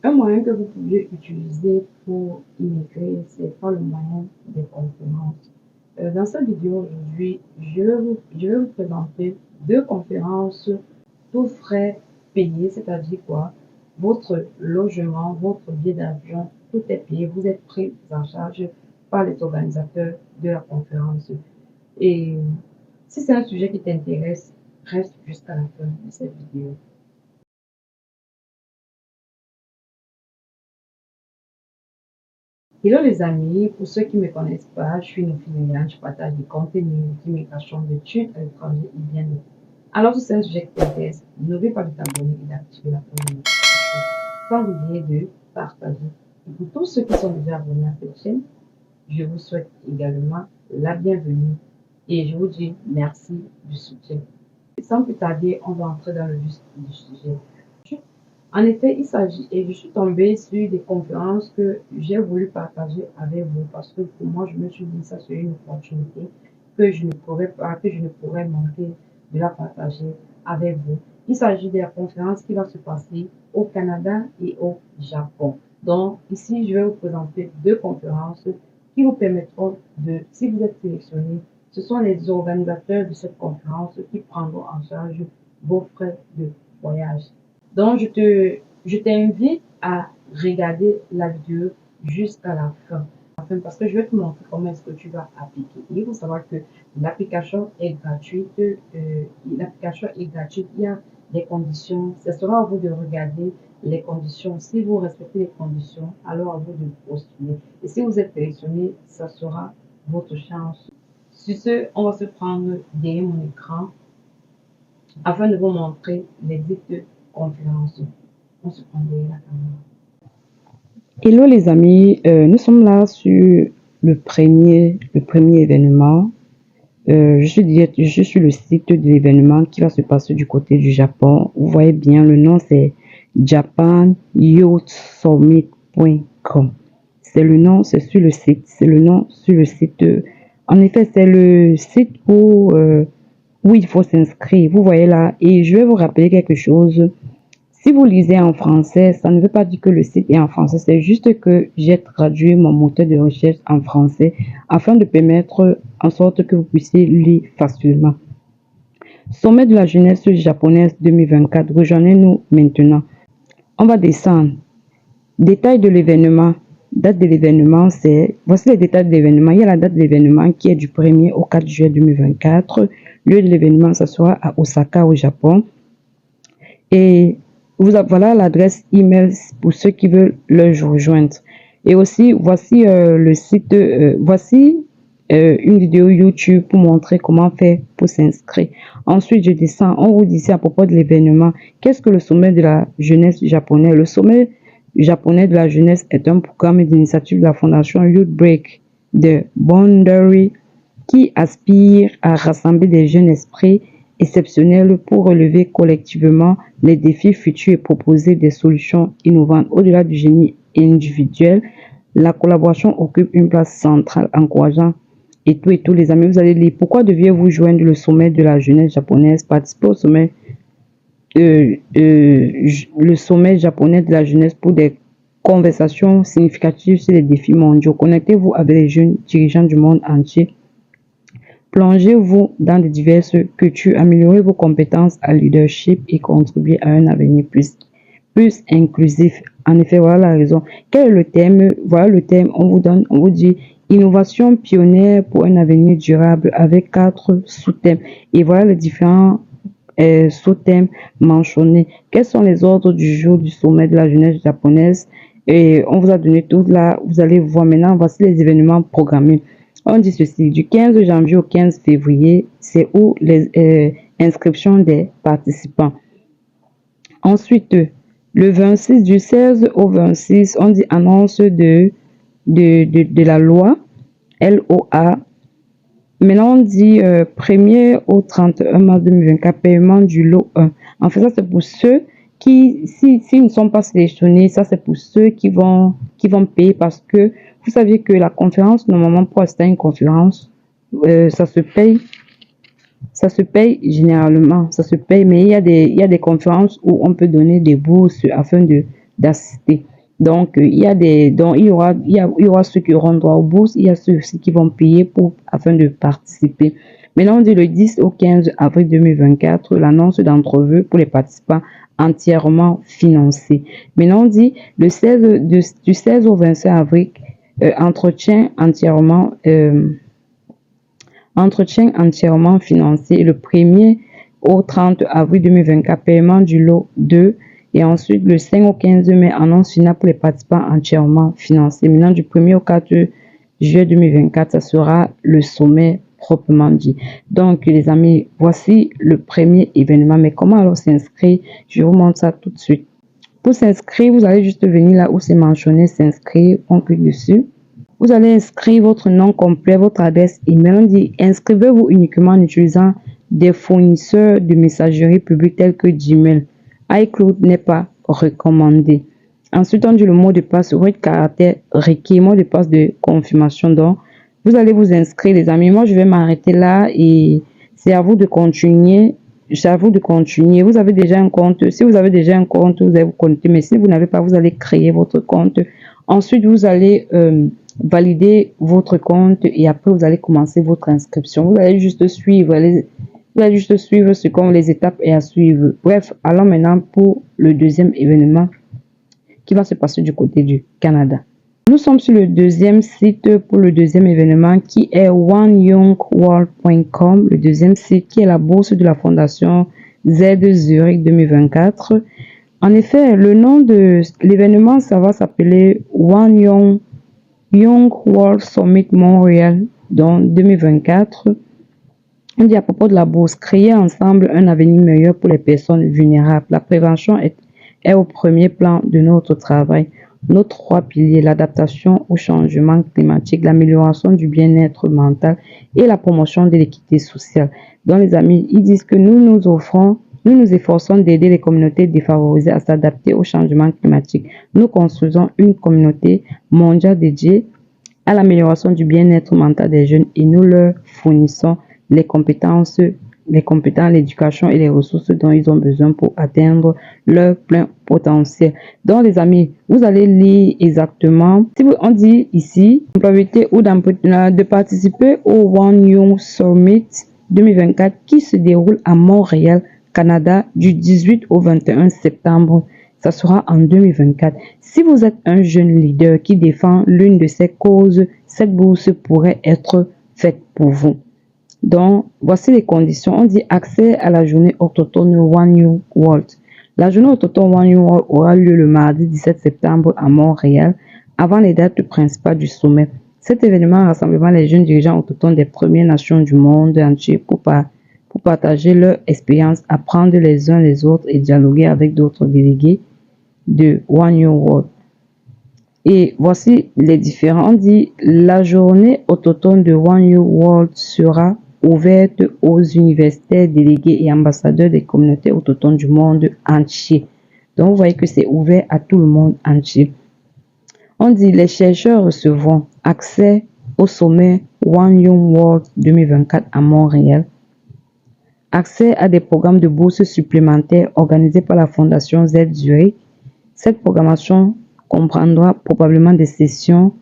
Un moyen que vous pouvez utiliser pour immigrer, c'est par le moyen des conférences. Dans cette vidéo aujourd'hui, je vais vous présenter deux conférences, tous frais payés, c'est-à-dire quoi? Votre logement, votre billet d'avion, tout est payé, vous êtes pris en charge par les organisateurs de la conférence. Et si c'est un sujet qui t'intéresse, reste jusqu'à la fin de cette vidéo. Hello les amis, pour ceux qui ne me connaissent pas, je suis une fille, je partage des contenus d'immigration, de d'études à l'étranger et bien d'autres. Alors si c'est un sujet qui t'intéresse, n'oubliez pas de t'abonner et d'activer la notification, sans oublier de partager. Et pour tous ceux qui sont déjà abonnés à cette chaîne, je vous souhaite également la bienvenue et je vous dis merci du soutien. Sans plus tarder, on va entrer dans le vif du sujet. En effet, il s'agit, et je suis tombée sur des conférences que j'ai voulu partager avec vous parce que pour moi, je me suis dit ça serait une opportunité que je ne pourrais pas, que je ne pourrais manquer de la partager avec vous. Il s'agit de la conférence qui va se passer au Canada et au Japon. Donc, ici, je vais vous présenter deux conférences qui vous permettront de, si vous êtes sélectionné, ce sont les organisateurs de cette conférence qui prendront en charge vos frais de voyage. Donc, je t'invite à regarder la vidéo jusqu'à la fin. Parce que je vais te montrer comment est-ce que tu vas appliquer. Il faut savoir que l'application est gratuite. L'application est gratuite. Il y a des conditions. Ce sera à vous de regarder les conditions. Si vous respectez les conditions, alors à vous de postuler. Et si vous êtes sélectionné, ça sera votre chance. Sur ce, on va se prendre derrière mon écran afin de vous montrer les dites conférences. On se prend derrière la caméra. Hello les amis, nous sommes là sur le premier événement. Je suis le site de l'événement qui va se passer du côté du Japon. Vous voyez bien, le nom c'est japanyoutsummit.com. C'est le nom, c'est sur le site, c'est le nom sur le site. En effet, c'est le site où il faut s'inscrire. Vous voyez là, et je vais vous rappeler quelque chose. Si vous lisez en français, ça ne veut pas dire que le site est en français, c'est juste que j'ai traduit mon moteur de recherche en français afin de permettre en sorte que vous puissiez lire facilement. Sommet de la jeunesse japonaise 2024, rejoignez-nous maintenant. On va descendre. Détail de l'événement. Date de l'événement, voici les détails de l'événement. Il y a la date de l'événement qui est du 1er au 4 juillet 2024. Lieu de l'événement, ça sera à Osaka au Japon. Et voilà l'adresse email pour ceux qui veulent leur rejoindre. Et aussi, voici le site, voici une vidéo YouTube pour montrer comment faire pour s'inscrire. Ensuite, je descends. On vous dit à propos de l'événement. Qu'est-ce que le sommet de la jeunesse japonaise? Le sommet japonais de la jeunesse est un programme d'initiative de la fondation Youth Break de Boundary qui aspire à rassembler des jeunes esprits exceptionnels pour relever collectivement les défis futurs et proposer des solutions innovantes. Au-delà du génie individuel, la collaboration occupe une place centrale, encourageant et tous les amis. Vous allez lire pourquoi deviez-vous joindre le sommet de la jeunesse japonaise, participer au sommet, le sommet japonais de la jeunesse pour des conversations significatives sur les défis mondiaux. Connectez-vous avec les jeunes dirigeants du monde entier. Plongez-vous dans de diverses cultures, améliorez vos compétences à leadership et contribuez à un avenir plus inclusif. En effet, voilà la raison. Quel est le thème? Voilà le thème. On vous dit innovation pionnière pour un avenir durable avec 4 sous-thèmes. Et voilà les différents sous-thèmes mentionnés. Quels sont les ordres du jour du sommet de la jeunesse japonaise? Et on vous a donné tout là. Vous allez voir maintenant. Voici les événements programmés. On dit ceci, du 15 janvier au 15 février, c'est où les inscriptions des participants. Ensuite, le 26, du 16 au 26, on dit annonce de la loi, LOA. Maintenant, on dit 1er au 31 mars 2024, paiement du lot 1. En fait, ça, c'est pour ceux qui, s'ils ne sont pas sélectionnés, ça, c'est pour ceux qui vont payer parce que vous saviez que la conférence, normalement, pour assister à une conférence, ça se paye généralement, ça se paye, mais il y a des conférences où on peut donner des bourses afin de d'assister. Donc, il y aura ceux qui auront droit aux bourses, il y a ceux aussi qui vont payer afin de participer. Maintenant, on dit le 10 au 15 avril 2024, l'annonce d'entrevue pour les participants entièrement financés. Maintenant, on dit du 16 au 25 avril, entretien entièrement financé. Le 1er au 30 avril 2024, paiement du lot 2. Et ensuite, le 5 au 15 mai, annonce finale pour les participants entièrement financés. Maintenant, du 1er au 4 juillet 2024, ça sera le sommet proprement dit. Donc, les amis, voici le premier événement. Mais comment alors s'inscrire? Je vous montre ça tout de suite. Pour s'inscrire, vous allez juste venir là où c'est mentionné s'inscrire. On clique dessus. Vous allez inscrire votre nom complet, votre adresse email. On dit inscrivez-vous uniquement en utilisant des fournisseurs de messagerie publique tels que Gmail. iCloud n'est pas recommandé. Ensuite, on dit le mot de passe, votre caractère requis, mot de passe de confirmation. Donc, vous allez vous inscrire, les amis. Moi, je vais m'arrêter là et c'est à vous de continuer. C'est à vous de continuer. Vous avez déjà un compte. Si vous avez déjà un compte, vous allez vous connecter. Mais si vous n'avez pas, vous allez créer votre compte. Ensuite, vous allez valider votre compte et après, vous allez commencer votre inscription. Vous allez juste suivre ce qu'ont les étapes et à suivre. Bref, allons maintenant pour le deuxième événement qui va se passer du côté du Canada. Nous sommes sur le deuxième site pour le deuxième événement qui est oneyoungworld.com, le deuxième site qui est la bourse de la fondation Z Zurich 2024. En effet, le nom de l'événement, ça va s'appeler One Young World Summit Montréal dans 2024. On dit à propos de la bourse, créer ensemble un avenir meilleur pour les personnes vulnérables. La prévention est au premier plan de notre travail. Nos 3 piliers, l'adaptation au changement climatique, l'amélioration du bien-être mental et la promotion de l'équité sociale. Donc les amis, ils disent que nous nous efforçons d'aider les communautés défavorisées à s'adapter au changement climatique. Nous construisons une communauté mondiale dédiée à l'amélioration du bien-être mental des jeunes et nous leur fournissons les compétences, l'éducation et les ressources dont ils ont besoin pour atteindre leur plein potentiel. Donc, les amis, vous allez lire exactement. Si on dit ici, de participer au One Young Summit 2024 qui se déroule à Montréal, Canada, du 18 au 21 septembre. Ça sera en 2024. Si vous êtes un jeune leader qui défend l'une de ces causes, cette bourse pourrait être faite pour vous. Donc, voici les conditions. On dit accès à la journée autochtone One New World. La journée autochtone One New World aura lieu le mardi 17 septembre à Montréal, avant les dates principales du sommet. Cet événement rassemblera les jeunes dirigeants autochtones des Premières Nations du monde entier pour partager leur expérience, apprendre les uns les autres et dialoguer avec d'autres délégués de One New World. Et voici les différents. On dit la journée autochtone de One New World sera ouverte aux universitaires, délégués et ambassadeurs des communautés autochtones du monde entier. Donc, vous voyez que c'est ouvert à tout le monde entier. On dit les chercheurs recevront accès au sommet One Young World 2024 à Montréal, accès à des programmes de bourse supplémentaires organisés par la Fondation Z Zurich. Cette programmation comprendra probablement des sessions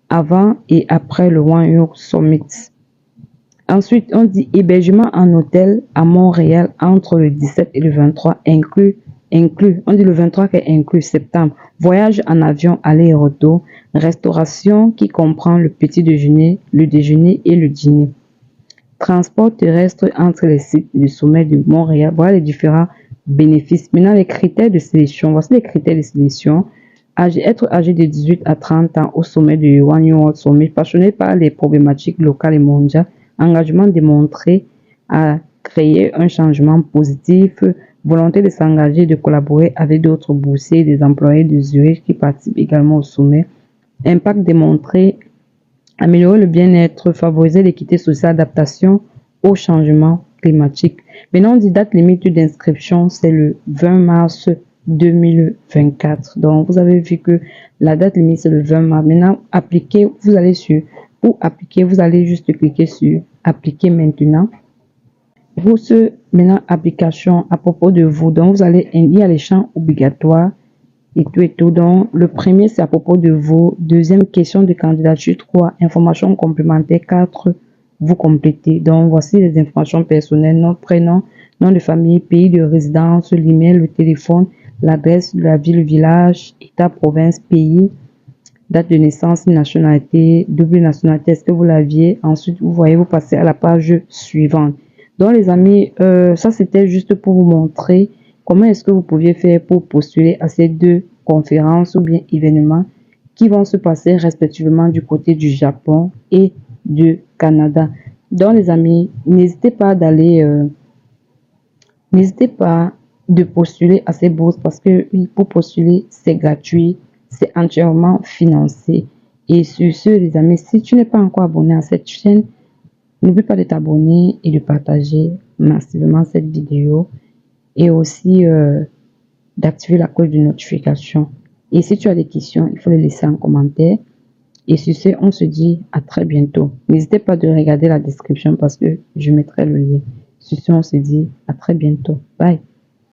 avant et après le One Young Summit. Ensuite, on dit hébergement en hôtel à Montréal entre le 17 et le 23 inclus. On dit le 23 qui est inclus septembre. Voyage en avion aller et retour. Restauration qui comprend le petit déjeuner, le déjeuner et le dîner. Transport terrestre entre les sites du sommet de Montréal. Voilà les différents bénéfices. Maintenant, les critères de sélection. Voici les critères de sélection. Être âgé de 18 à 30 ans au sommet du One World Summit, passionné par les problématiques locales et mondiales, engagement démontré à créer un changement positif, volonté de s'engager, de collaborer avec d'autres boursiers et des employés de Zurich qui participent également au sommet, impact démontré, améliorer le bien-être, favoriser l'équité sociale, adaptation au changement climatique. Maintenant, on dit date limite d'inscription, c'est le 20 mars 2024. Donc, vous avez vu que la date limite, c'est le 20 mars. Maintenant, appliquer, vous allez pour appliquer, vous allez juste cliquer sur appliquer maintenant. Pour ce, maintenant, application à propos de vous. Donc, il y a les champs obligatoires et tout et tout. Donc, le premier, c'est à propos de vous. Deuxième question de candidature. 3, informations complémentaires. 4, vous complétez. Donc, voici les informations personnelles. Nom, prénom, nom de famille, pays de résidence, l'email, le téléphone, l'adresse de la ville, le village, état, province, pays, date de naissance, nationalité, double nationalité, est-ce que vous l'aviez? Ensuite, vous voyez, vous passez à la page suivante. Donc, les amis, ça, c'était juste pour vous montrer comment est-ce que vous pouviez faire pour postuler à ces 2 conférences ou bien événements qui vont se passer respectivement du côté du Japon et du Canada. Donc, les amis, n'hésitez pas de postuler à ces bourses parce que pour postuler, c'est gratuit, c'est entièrement financé. Et sur ce, les amis, si tu n'es pas encore abonné à cette chaîne, n'oublie pas de t'abonner et de partager massivement cette vidéo et aussi d'activer la cloche de notification. Et si tu as des questions, il faut les laisser en commentaire. Et sur ce, on se dit à très bientôt. N'hésitez pas de regarder la description parce que je mettrai le lien. Sur ce, on se dit à très bientôt. Bye.